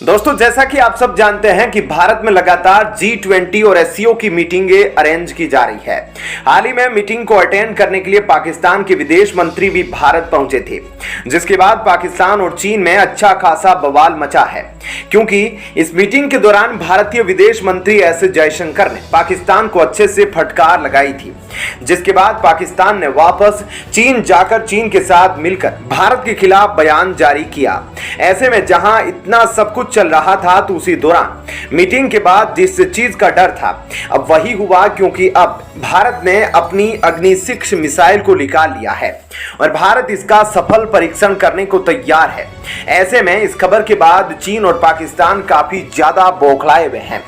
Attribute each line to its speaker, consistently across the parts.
Speaker 1: दोस्तों, जैसा कि आप सब जानते हैं कि भारत में लगातार G20 और SCO की मीटिंगें अरेंज की जा रही है। हाल ही में मीटिंग को अटेंड करने के लिए पाकिस्तान के विदेश मंत्री भी भारत पहुंचे थे, जिसके बाद पाकिस्तान और चीन में अच्छा खासा बवाल मचा है, क्योंकि इस मीटिंग के दौरान भारतीय विदेश मंत्री एस जयशंकर ने पाकिस्तान को अच्छे से फटकार लगाई थी, जिसके बाद पाकिस्तान ने वापस चीन जाकर चीन के साथ मिलकर भारत के खिलाफ बयान जारी किया। ऐसे में जहां इतना सब कुछ चल रहा था, तो उसी दौरान मीटिंग के बाद जिस चीज का डर था अब वही हुआ, क्योंकि अब भारत ने अपनी अग्नि 6 मिसाइल को निकाल लिया है और भारत इसका सफल परीक्षण करने को तैयार है। ऐसे में इस खबर के बाद चीन और पाकिस्तान काफी ज्यादा बौखलाए हुए हैं।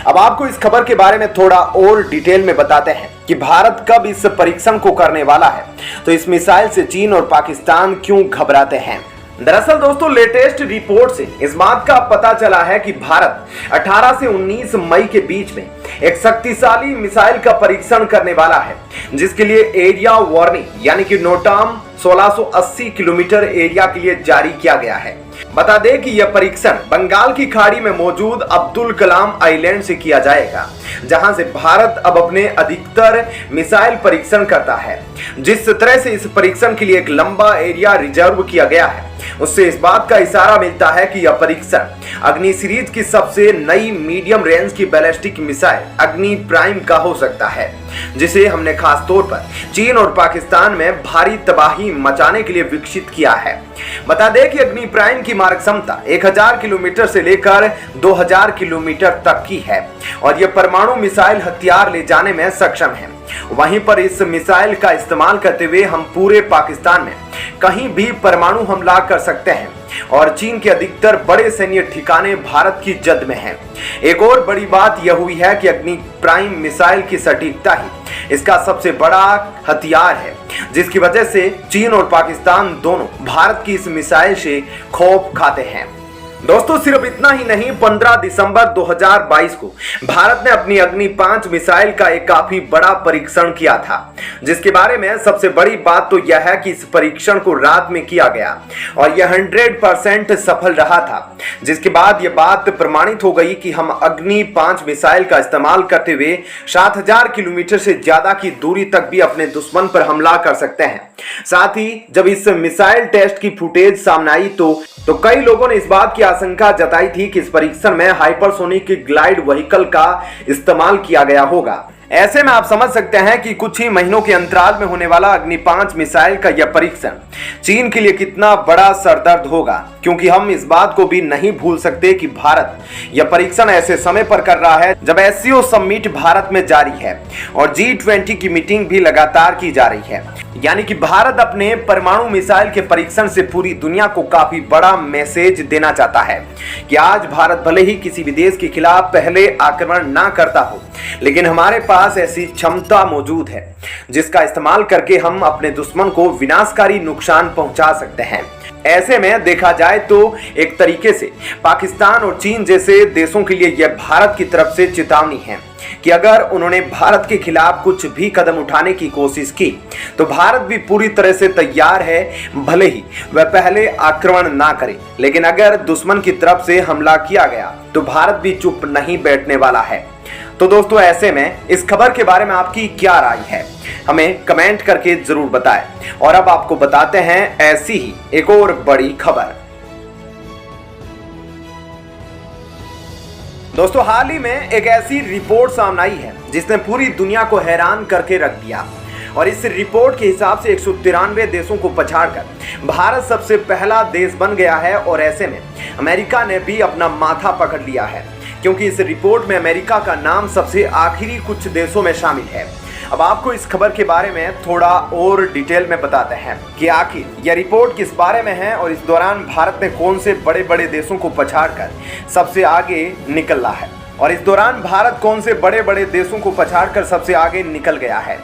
Speaker 1: अब आपको इस खबर के बारे में थोड़ा और डिटेल में बताते हैं कि भारत कब इस परीक्षण को करने वाला है, तो इस मिसाइल से चीन और पाकिस्तान क्यों घबराते हैं। दरअसल दोस्तों, लेटेस्ट रिपोर्ट से इस बात का पता चला है कि भारत 18 से 19 मई के बीच में एक शक्तिशाली मिसाइल का परीक्षण करने वाला है, जिसके लिए एरिया वार्निंग यानी कि नोटाम 1680 किलोमीटर एरिया के लिए जारी किया गया है। बता दें कि यह परीक्षण बंगाल की खाड़ी में मौजूद अब्दुल कलाम आइलैंड से किया जाएगा, जहां से भारत अब अपने अधिकतर मिसाइल परीक्षण करता है। जिस तरह से इस परीक्षण के लिए एक लंबा एरिया रिजर्व किया गया है, उससे इस बात का इशारा मिलता है कि यह परीक्षण अग्नि सीरीज की सबसे नई मीडियम रेंज की बैलिस्टिक मिसाइल अग्नि प्राइम का हो सकता है, जिसे हमने खास तौर पर चीन और पाकिस्तान में भारी तबाही मचाने के लिए विकसित किया है। बता दें कि अग्नि प्राइम की मारक क्षमता 1000 किलोमीटर से लेकर 2000 किलोमीटर तक की है और यह परमाणु मिसाइल हथियार ले जाने में सक्षम है। वहीं पर इस मिसाइल का इस्तेमाल करते हुए हम पूरे पाकिस्तान में कहीं भी परमाणु हमला कर सकते हैं और चीन के अधिकतर बड़े सैन्य ठिकाने भारत की जद में हैं। एक और बड़ी बात यह हुई है कि अग्नि प्राइम मिसाइल की सटीकता ही इसका सबसे बड़ा हथियार है, जिसकी वजह से चीन और पाकिस्तान दोनों भारत की इस मिसाइल से खौफ खाते हैं। दोस्तों, सिर्फ इतना ही नहीं, 15 दिसंबर 2022 को भारत ने अपनी अग्नि 5 मिसाइल का एक काफी बड़ा परीक्षण किया था, जिसके बारे में सबसे बड़ी बात तो यह है कि इस परीक्षण को रात में किया गया और यह 100% सफल रहा था, जिसके बाद यह बात प्रमाणित हो गई कि हम अग्नि 5 मिसाइल का इस्तेमाल करते हुए 7000 किलोमीटर से ज्यादा की दूरी तक भी अपने दुश्मन पर हमला कर सकते हैं। साथ ही जब इस मिसाइल टेस्ट की फुटेज सामने आई तो कई लोगों ने इस बात की आशंका जताई थी कि इस परीक्षण में हाइपरसोनिक ग्लाइड व्हीकल का इस्तेमाल किया गया होगा। ऐसे में आप समझ सकते हैं कि कुछ ही महीनों के अंतराल में होने वाला अग्नि 5 मिसाइल का यह परीक्षण चीन के लिए कितना बड़ा सरदर्द होगा, क्योंकि हम इस बात को भी नहीं भूल सकते कि भारत यह परीक्षण ऐसे समय पर कर रहा है जब SCO समिट भारत में जारी है और G20 की मीटिंग भी लगातार की जा रही है। यानी कि भारत अपने परमाणु मिसाइल के परीक्षण से पूरी दुनिया को काफी बड़ा मैसेज देना चाहता है कि आज भारत भले ही किसी भी देश के खिलाफ पहले आक्रमण ना करता हो, लेकिन हमारे पास ऐसी क्षमता मौजूद है जिसका इस्तेमाल करके हम अपने दुश्मन को विनाशकारी नुकसान पहुंचा सकते हैं। ऐसे में देखा जाए तो एक तरीके से पाकिस्तान और चीन जैसे देशों के लिए यह भारत की तरफ से चेतावनी है कि अगर उन्होंने भारत के खिलाफ कुछ भी कदम उठाने की कोशिश की तो भारत भी पूरी तरह से तैयार है, भले ही वह पहले आक्रमण ना करे, लेकिन अगर दुश्मन की तरफ से हमला किया गया तो भारत भी चुप नहीं बैठने वाला है। तो दोस्तों, ऐसे में इस खबर के बारे में आपकी क्या राय है, हमें कमेंट करके जरूर बताएं। और अब आपको बताते हैं ऐसी ही एक और बड़ी खबर। दोस्तों, हाल ही में एक ऐसी रिपोर्ट सामने आई है जिसने पूरी दुनिया को हैरान करके रख दिया और इस रिपोर्ट के हिसाब से 193 देशों को पछाड़कर भारत सबसे पहला देश बन गया है और ऐसे में अमेरिका ने भी अपना माथा पकड़ लिया है, क्योंकि इस रिपोर्ट में अमेरिका का नाम सबसे आखिरी कुछ देशों में शामिल है। अब आपको इस खबर के बारे में थोड़ा और डिटेल में बताते हैं कि आखिर यह रिपोर्ट किस बारे में है और इस दौरान भारत ने कौन से बड़े बड़े देशों को पछाड़कर सबसे आगे निकल रहा है और इस दौरान भारत कौन से बड़े बड़े देशों को पछाड़कर सबसे आगे निकल गया है।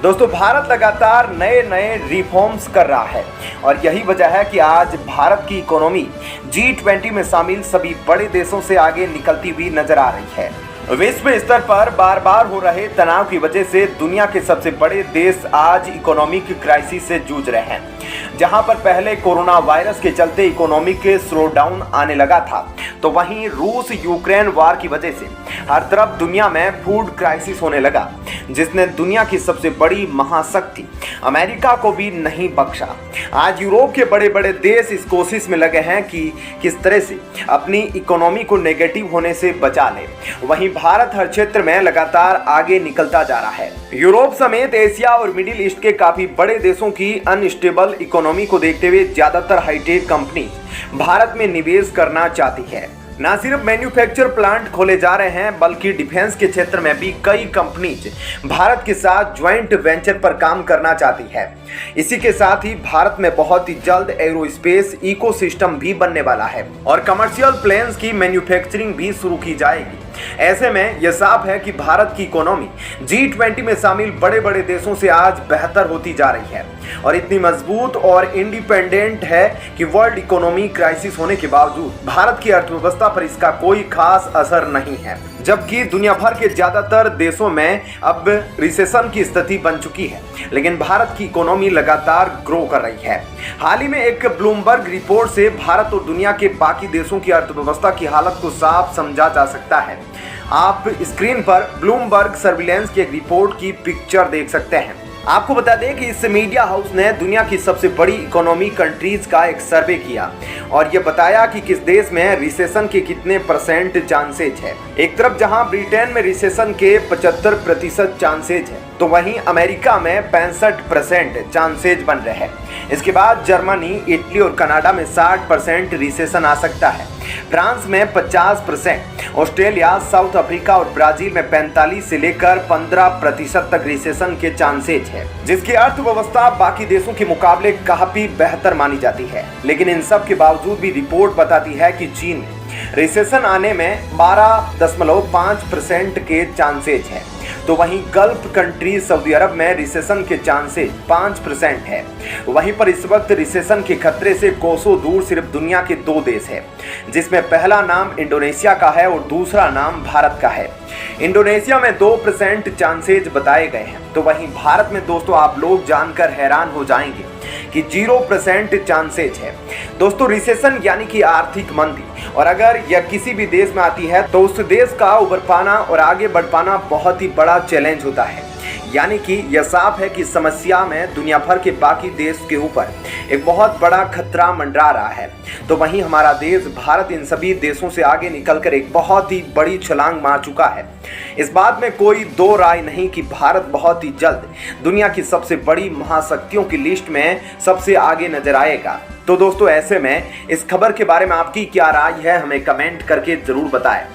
Speaker 1: दोस्तों, भारत लगातार नए नए रिफॉर्म्स कर रहा है और यही वजह है कि आज भारत की इकोनॉमी G20 में शामिल सभी बड़े देशों से आगे निकलती हुई नजर आ रही है। विश्व स्तर पर बार बार हो रहे तनाव की वजह से दुनिया के सबसे बड़े देश आज इकोनॉमिक क्राइसिस से जूझ रहे हैं। जहां पर पहले कोरोना वायरस के चलते इकोनॉमिक स्लोडाउन आने लगा था, तो वहीं रूस यूक्रेन वार की वजह से हर तरफ दुनिया में फूड क्राइसिस होने लगा, जिसने दुनिया की सबसे बड़ी महाशक्ति अमेरिका को भी नहीं बख्शा। आज यूरोप के बड़े बड़े देश इस कोशिश में लगे हैं कि किस तरह से अपनी इकोनॉमी को नेगेटिव होने से बचा ले। वहीं भारत हर क्षेत्र में लगातार आगे निकलता जा रहा है। यूरोप समेत एशिया और मिडिल ईस्ट के काफी बड़े देशों की अनस्टेबल इकोनॉमी को देखते हुए ज्यादातर हाईटेक कंपनी भारत में निवेश करना चाहती है। न सिर्फ मैन्युफैक्चर प्लांट खोले जा रहे हैं, बल्कि डिफेंस के क्षेत्र में भी कई कंपनीज भारत के साथ ज्वाइंट वेंचर पर काम करना चाहती है। इसी के साथ ही भारत में बहुत ही जल्द एरोस्पेस इकोसिस्टम भी बनने वाला है और कमर्शियल प्लेन्स की मैन्युफैक्चरिंग भी शुरू की जाएगी। ऐसे में यह साफ है कि भारत की इकोनॉमी G20 में शामिल बड़े बड़े देशों से आज बेहतर होती जा रही है और इतनी मजबूत और इंडिपेंडेंट है कि वर्ल्ड इकोनॉमी क्राइसिस होने के बावजूद भारत की अर्थव्यवस्था पर इसका कोई खास असर नहीं है। जबकि दुनिया भर के ज्यादातर देशों में अब रिसेशन की स्थिति बन चुकी है, लेकिन भारत की इकोनॉमी लगातार ग्रो कर रही है। हाल ही में एक ब्लूमबर्ग रिपोर्ट से भारत और दुनिया के बाकी देशों की अर्थव्यवस्था की हालत को साफ समझा जा सकता है। आप स्क्रीन पर ब्लूमबर्ग सर्विलेंस की एक रिपोर्ट की पिक्चर देख सकते हैं। आपको बता दें कि इस मीडिया हाउस ने दुनिया की सबसे बड़ी इकोनॉमी कंट्रीज का एक सर्वे किया और ये बताया कि किस देश में रिसेशन के कितने % चांसेज है। एक तरफ जहां ब्रिटेन में रिसेशन के 75% चांसेज है, तो वहीं अमेरिका में 65% चांसेज बन रहे हैं। इसके बाद जर्मनी, इटली और कनाडा में 60% रिसेशन आ सकता है। फ्रांस में 50%, ऑस्ट्रेलिया, साउथ अफ्रीका और ब्राजील में 45 से लेकर 15% तक रिसेशन के चांसेज है, जिसकी अर्थव्यवस्था बाकी देशों के मुकाबले काफी बेहतर मानी जाती है। लेकिन इन सब के बावजूद भी रिपोर्ट बताती है कि चीन में रिसेशन आने में 12.5% के चांसेज है, तो वहीं गल्फ कंट्री सऊदी अरब में रिसेशन के चांसेज 5% है। वहीं पर इस वक्त रिसेशन के खतरे से कोसों दूर सिर्फ दुनिया के 2 देश है, जिसमें पहला नाम इंडोनेशिया का है और दूसरा नाम भारत का है। इंडोनेशिया में 2% चांसेज बताए गए हैं, तो वहीं भारत में दोस्तों आप लोग जानकर हैरान हो जाएंगे कि 0% चांसेज है। दोस्तों रिसेशन यानी कि आर्थिक मंदी, और अगर यह किसी भी देश में आती है तो उस देश का उभर पाना और आगे बढ़ पाना बहुत ही बड़ा चैलेंज होता है। यानी कि यह साफ है कि समस्या में दुनिया भर के बाकी देश के ऊपर एक बहुत बड़ा खतरा मंडरा रहा है, तो वहीं हमारा देश भारत इन सभी देशों से आगे निकलकर एक बहुत ही बड़ी छलांग मार चुका है। इस बात में कोई दो राय नहीं कि भारत बहुत ही जल्द दुनिया की सबसे बड़ी महाशक्तियों की लिस्ट में सबसे आगे नजर आएगा। तो दोस्तों ऐसे में इस खबर के बारे में आपकी क्या राय है, हमें कमेंट करके जरूर बताएं।